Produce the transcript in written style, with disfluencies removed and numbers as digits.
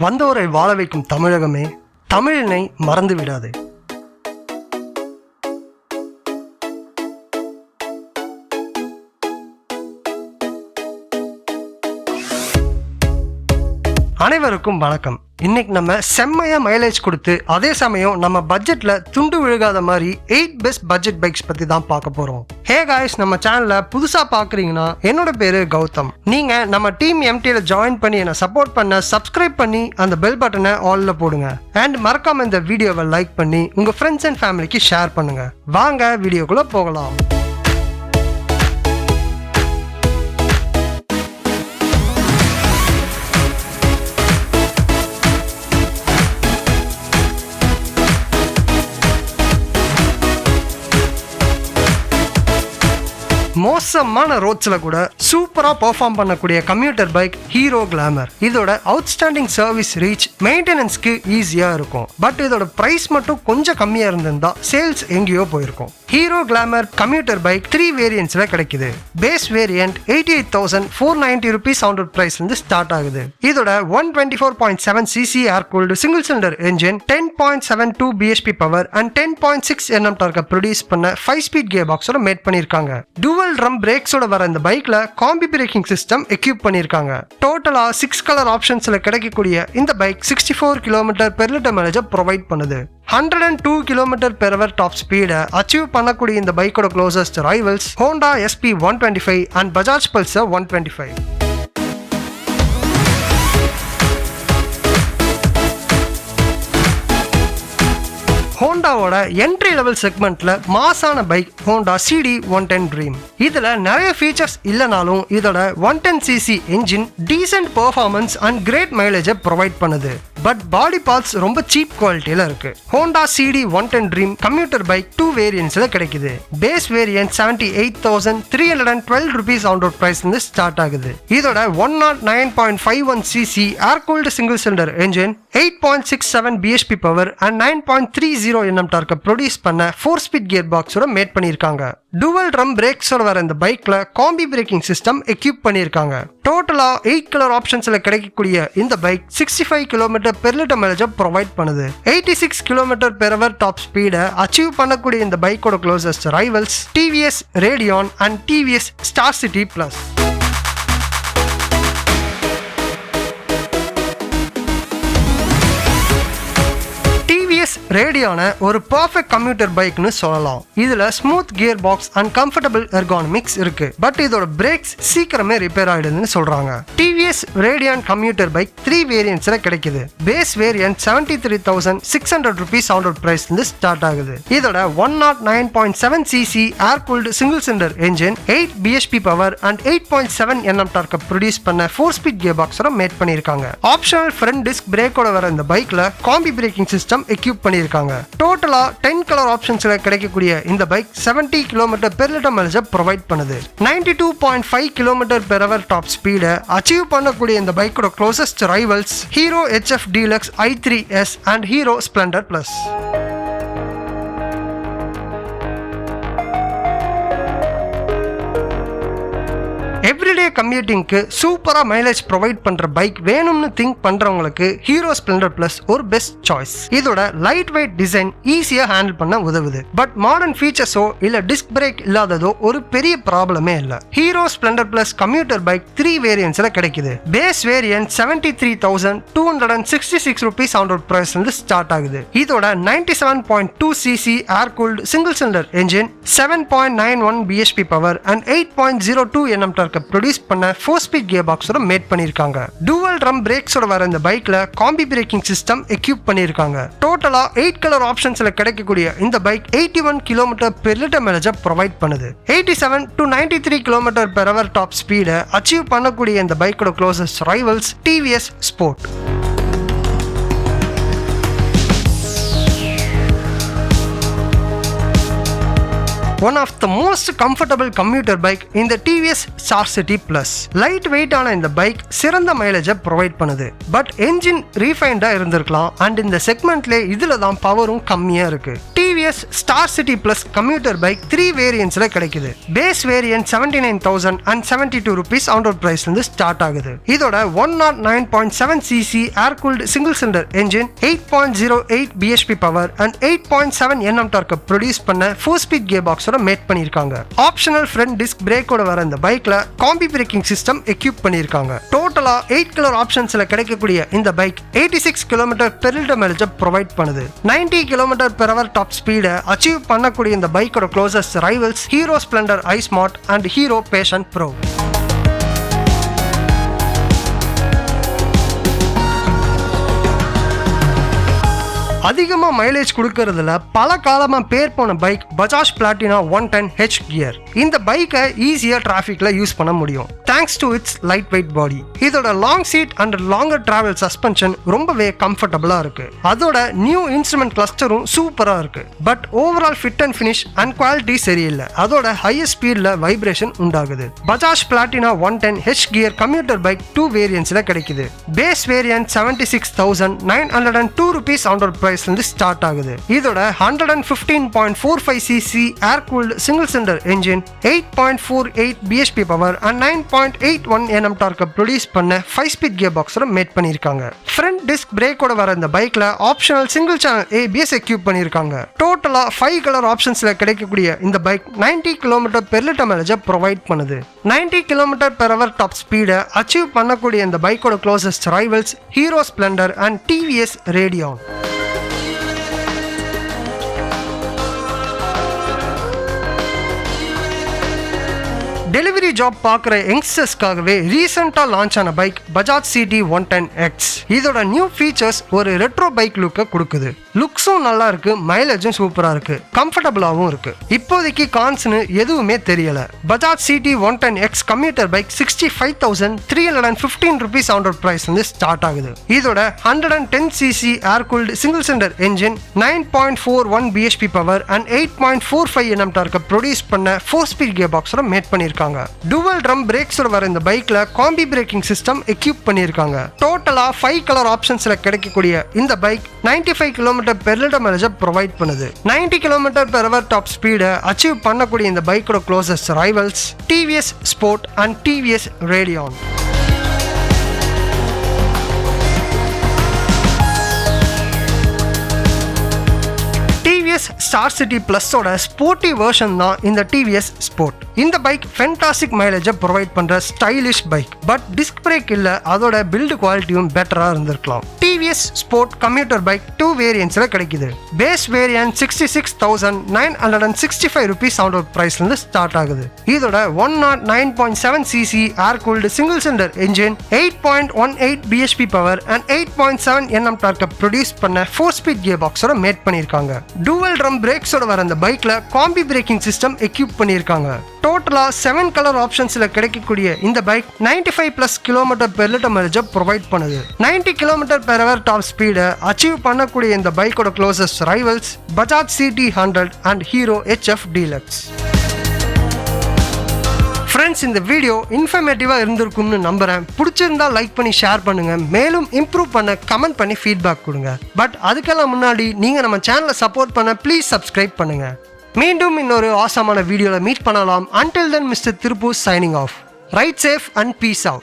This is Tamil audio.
வந்தோரை வாழ வைக்கும் தமிழகமே, தமிழினை மறந்து விடாது. அனைவருக்கும் வணக்கம். இன்னைக்கு நம்ம செம்மையா மைலேஜ் கொடுத்து அதே சமயம் நம்ம பட்ஜெட்ல துண்டு விழுகாத மாதிரி 8 பெஸ்ட் பட்ஜெட் பைக்ஸ் பத்தி தான் பார்க்க போறோம். ஹே காய்ஸ், நம்ம சேனல்ல புதுசா பாக்குறீங்கன்னா என்னோட பேரு கௌதம். நீங்க நம்ம டீம் எம்டில ஜாயின் பண்ணி என்ன சப்போர்ட் பண்ண சப்ஸ்கிரைப் பண்ணி அந்த பெல் பட்டனை ஆல்ல போடுங்க. அண்ட் மறக்காம இந்த வீடியோவை லைக் பண்ணி உங்க ஃப்ரெண்ட்ஸ் அண்ட் ஃபேமிலிக்கு ஷேர் பண்ணுங்க. வாங்க வீடியோக்குள்ள போகலாம். மோசமான ரோட்ஸ்ல கூட சூப்பரா பெர்ஃபார்ம் பண்ணக்கூடிய கம்யூட்டர் பைக் ஹீரோ கிளாமர். இதோட அவுட்ஸ்டாண்டிங் சர்வீஸ் ரீச் மெயின்டெனன்ஸ்க்கு ஈஸியா இருக்கும். பட் இதோட பிரைஸ் மட்டும் கொஞ்சம் கம்மியா இருந்திருந்தா சேல்ஸ் எங்கேயோ போயிருக்கும். ஹீரோ கிளாமர் கம்யூட்டர் பைக் 3 வேரியன்ட்ஸ்ல கிடைக்குது. Base variant 88,490 rupees on road பிரைஸ்ல இருந்து ஸ்டார்ட் ஆகுது. இதோட 124.7 cc air cooled single cylinder engine, 10.72 bhp power and 10.6 Nm டார்க்க ப்ரொடியூஸ் பண்ண 5 ஸ்பீட் கியர் பாக்ஸோட மேட் பண்ணிருக்காங்க. டுவல் ட்ரம் பிரேக்ஸோட வர இந்த பைக்ல காம்பி பிரேக்கிங் சிஸ்டம் எக்யூப் பண்ணிருக்காங்க. டோட்டலா 6 கலர் ஆப்ஷன்ஸ்ல கிடைக்கக்கூடிய இந்த பைக் 64 km/லிட்டர் மைலேஜ் ப்ரொவைட் பண்ணுது. 102 km/h டாப் ஸ்பீட அச்சீவ் பண்ணக்கூடிய இந்த பைக்கோட closest rivals Honda SP 125 and Bajaj Pulsar 125. ஹோண்டாவோட என்ட்ரி லெவல் செக்மெண்ட்ல மாசான பைக் ஹோண்டா CD 110 ட்ரீம். இதுல நிறைய ஃபீச்சர்ஸ் இல்லனாலும் இதோட 110 cc engine decent performance and great மைலேஜை ப்ரொவைட் பண்ணுது. பட் பாடி பார்ட்ஸ் ரொம்ப சீப் குவாலிட்டியில இருக்கு. Honda CD 110 Dream commuter bike 2 வேரியன்ட்ஸ்ல கிடைக்குது. Base variant 78,312 rupees on road பிரைஸ்ல இருந்து ஸ்டார்ட் ஆகுது. இதோட 109.51 cc air cooled single cylinder engine, 8.67 bhp power and 9.30 Nm டார்க்க ப்ரொடியூஸ் பண்ண 4 ஸ்பீட் கியர் பாக்ஸோட மேட் பண்ணிருக்காங்க. டுவல் ட்ரம் பிரேக்ஸோட வர இந்த பைக்ல காம்பி பிரேக்கிங் சிஸ்டம் எக்யூப் பண்ணிருக்காங்க. டோட்டலா 8 கலர் ஆப்ஷன்ஸ்ல கிடைக்கக்கூடிய இந்த பைக் 65 km/லிட்டர் மைலேஜ் ப்ரொவைட் பண்ணுது. 86 km/h டாப் ஸ்பீட அச்சீவ் பண்ணக்கூடிய இந்த பைக்கோட closest rivals TVS Radeon and TVS Star City Plus. ரேடியான ஒரு பெர்ஃபெக்ட் கம்யூட்டர் பைக்னு சொல்லலாம். இதுல smooth gear box and comfortable ergonomics இருக்கு. பட் இதோட பிரேக்ஸ் சீக்கிரமே ரிப்பேர் ஆயிடுதுன்னு சொல்றாங்க. TVS ரேடியான் கம்யூட்டர் பைக் 3 வேரியன்ட்ஸ்ல கிடைக்குது. Base variant 73,600 rupees on road பிரைஸ்ல இருந்து ஸ்டார்ட் ஆகுது. இதோட 109.7 cc air cooled single cylinder engine, 8 bhp power and 8.7 Nm டார்க்க ப்ரொடியூஸ் பண்ண 4 ஸ்பீட் கியர் பாக்ஸோட மேட் பண்ணிருக்காங்க. ஆப்ஷனல் ஃப்ரண்ட் டிஸ்க் பிரேக்கோட வர இந்த பைக்ல காம்பி பிரேக்கிங் சிஸ்டம் எக்யூப் பண்ணிருக்காங்க. டோட்டலா 10 கலர் ஆப்ஷன்ஸ்ல கிடைக்கக்கூடிய இந்த பைக் 70 km/லிட்டர் மைலேஜ் ப்ரொவைட் பண்ணுது. 92.5 km/h டாப் ஸ்பீட அச்சீவ் பண்ணக்கூடிய இந்த பைக்கோட closest rivals Hero HF Deluxe i3s and Hero Splendor Plus. Everyday கம்யூட்டிங்க்கு சூப்பரா மைலேஜ் ப்ரொவைட் பண்ற பைக் வேணும்னு திங்க் பண்றவங்களுக்கு ஹீரோ ஸ்ப்ளெண்டர் பிளஸ் ஒரு பெஸ்ட் சாய்ஸ். இதோட லைட் வெயிட் டிசைன் ஈஸியா ஹேண்டில் பண்ண உதவுது. பட் மாடர்ன் ஃபீச்சர்ஸோ இல்ல டிஸ்க் பிரேக் இல்லாததோ ஒரு பெரிய ப்ராப்ளமே இல்ல. Hero Splendor Plus commuter bike 3 வேரியன்ட்ஸ்ல கிடைக்குது. Base variant 73,266 rupees on road பிரைஸ்ல இருந்து ஸ்டார்ட் ஆகுது. இதோட 97.2 cc air cooled single cylinder engine, 7.91 bhp power and 8.02 Nm டார்க்க ப்ரொடியூஸ் பண்ண 4 ஸ்பீட் கியர் பாக்ஸோட மேட் பண்ணிருக்காங்க. டுவல் ட்ரம் பிரேக்ஸோட வர இந்த பைக்ல காம்பி பிரேக்கிங் சிஸ்டம் எக்யூப் பண்ணிருக்காங்க. டோட்டலா 8 கலர் ஆப்ஷன்ஸ்ல கிடைக்கக்கூடிய இந்த பைக் 81 km/லிட்டர் மைலேஜ் ப்ரொவைட் பண்ணுது. 87 to 93 km/h டாப் ஸ்பீட அச்சீவ் பண்ணக்கூடிய இந்த பைக்கோட closest rivals TVS Sport. One of the most comfortable commuter bike இந்த TVS Star City Plus. Light வெயிட்டான இந்த பைக் சிறந்த மைலேஜை ப்ரொவைட் பண்ணுது. பட் என்ஜின் ரீஃபைண்டா இருந்திருக்கலாம் அண்ட் இந்த செக்மெண்ட்ல இதுல தான் பவரும் கம்மியா இருக்கு. TVS Star City Plus commuter bike 3 வேரியன்ட்ஸ்ல கிடைக்குது. Base variant 79,000 and 72 rupees on road பிரைஸ்ல இருந்து ஸ்டார்ட் ஆகுது. இதோட 109.7 cc air cooled single cylinder engine 8.08 bhp power and 8.7 Nm torque produce பண்ண 4-ஸ்பீட் கியர் பாக்ஸோட மேட் பண்ணிருக்காங்க. ஆப்ஷனல் ஃப்ரண்ட் டிஸ்க் பிரேக்கோட வர இந்த பைக்ல காம்பி பிரேக்கிங் சிஸ்டம் எக்யூப் பண்ணிருக்காங்க. டோட்டலா 8 கலர் ஆப்ஷன்ஸ்ல கிடைக்கக்கூடிய இந்த பைக் 86 km/லிட்டர் மைலேஜ் ப்ரொவைட் பண்ணுது. 90 km/h டாப் ஸ்பீடை அச்சீவ் பண்ணக்கூடிய இந்த பைக்கோட closest rivals Hero Splendor iSmart and Hero Passion Pro. அதிகமா மைலேஜ் கொடுக்கறதுல பல காலமா பேர் போன bike Bajaj Platina 110H gear. இந்த பைக்கை ஈஸியா டிராஃபிக்ல யூஸ் பண்ண முடியும் thanks to its light weight body. இதோட long seat and longer travel suspension ரொம்பவே கம்ஃபர்டபுளா இருக்கு. அதோட நியூ இன்ஸ்ட்ருமெண்ட் கிளஸ்டரும் சூப்பரா இருக்கு. But overall fit and finish and quality சரியில்லை. அதோட ஹையஸ்ட் ஸ்பீட்ல வைப்ரேஷன் உண்டாகுது. Bajaj Platina 110H gear commuter bike 2 வேரியன்ட்ஸ்ல கிடைக்குது. Base variant 76,902 rupees on road start ஆகுது. இதோட 115.45 cc air cooled single cylinder engine 8.48 bhp power and 9.81 Nm torque produce பண்ண 5-ஸ்பீட் கியர் பாக்ஸோட மேட் பண்ணிருக்காங்க. ஃப்ரண்ட் டிஸ்க் பிரேக்கோட வர இந்த பைக்ல optional single channel ABS equip பண்ணிருக்காங்க. டோட்டலா 5 கலர் ஆப்ஷன்ஸ்ல கிடைக்கக்கூடிய இந்த பைக் 90 km/லிட்டர் மைலேஜ் ப்ரொவைட் பண்ணுது. 90 km/h டாப் ஸ்பீடை அச்சீவ் பண்ணக்கூடிய இந்த பைக்கோட closest rivals Hero Splendor and TVS Radeon. Delivery job பார்க்குற யங்ஸ்டர்ஸ்க்காகவே ரீசெண்டாக லான்ச் ஆன பைக் பஜாஜ் சிடி 110X. இதோட நியூ ஃபீச்சர்ஸ் ஒரு ரெட்ரோ பைக் லுக்கை கொடுக்குது. லுக்ஸும் நல்லா இருக்கு, மைலேஜும் சூப்பராக இருக்கு, கம்ஃபர்டபுளாகவும் இருக்கு. இப்போதைக்கு கான்ஸ்னு எதுவுமே தெரியல. Bajaj CD 110X commuter bike 65,315 rupees on road price வந்து ஸ்டார்ட் ஆகுது. இதோட 110 cc air cooled single cylinder engine 9.41 bhp power and 8.45 Nm torque produce பண்ண 4-ஸ்பீட் கியர் பாக்ஸோட மேட் பண்ணிருக்காங்க. டுவல் ட்ரம் பிரேக்ஸோட வர இந்த பைக்ல காம்பி பிரேக்கிங் சிஸ்டம் எக்யூப் பண்ணிருக்காங்க. டோட்டலா 5 கலர் ஆப்ஷன்ஸ்ல கிடைக்கக்கூடிய இந்த பைக் 95 km/லிட்டர் மைலேஜ் ப்ரொவைட் பண்ணுது. 90 km/h டாப் ஸ்பீடை அச்சீவ் பண்ணக்கூடிய இந்த பைக்கோட closest rivals TVS Sport and TVS Radeon. TVS Star City பிளஸோட ஸ்போர்ட்டி வெர்ஷன் தான் இந்த டிவிஎஸ் ஸ்போர்ட். இந்த பைக் ஃபென்டாஸ்டிக் மைலேஜை ப்ரொவைட் பண்ற stylish bike. But disc brake இல்ல, அதோட பில்டு குவாலிட்டியும் பெட்டரா இருந்திருக்கலாம். டிவிஎஸ் ஸ்போர்ட் கம்யூட்டர் பைக் 2 வேரியன்ட்ஸ்ல கிடைக்குது. Base variant 66,965 rupees on road பிரைஸ்ல இருந்து ஸ்டார்ட் ஆகுது. இதோட 109.7 cc air cooled single cylinder engine 8.18 bhp power and 8.7 Nm torque produce பண்ண 4-ஸ்பீட் கியர் பாக்ஸோட மேட் பண்ணிருக்காங்க. டுவல் ட்ரம் பிரேக்ஸோட வர அந்த பைக்ல காம்பி பிரேக்கிங் சிஸ்டம் எக்யூப் பண்ணிருக்காங்க. டோட்டலா 7 கலர் ஆப்ஷன்ஸ்ல கிடைக்கக்கூடிய இந்த பைக் 95+ km/லிட்டர் மைலேஜ் ப்ரொவைட் பண்ணுது. 90 km/h டாப் ஸ்பீடை அச்சீவ் பண்ணக்கூடிய இந்த பைக்கோட closest rivals Bajaj CD 100 and Hero HF Deluxe. Friends, இந்த வீடியோ இன்ஃபர்மேட்டிவா இருந்திருக்கும்னு நம்புறேன். பிடிச்சிருந்தா லைக் பண்ணி ஷேர் பண்ணுங்க. மேலும் இம்ப்ரூவ் பண்ண கமெண்ட் பண்ணி ஃபீட்பேக் கொடுங்க. பட் அதுக்கெல்லாம் முன்னாடி நீங்க நம்ம சேனலை சப்போர்ட் பண்ண ப்ளீஸ் சப்ஸ்கிரைப் பண்ணுங்க. மீண்டும் இன்னொரு ஆசமான வீடியோல மீட் பண்ணலாம். Until then, Mr. Tirupur signing off. Ride safe and peace out.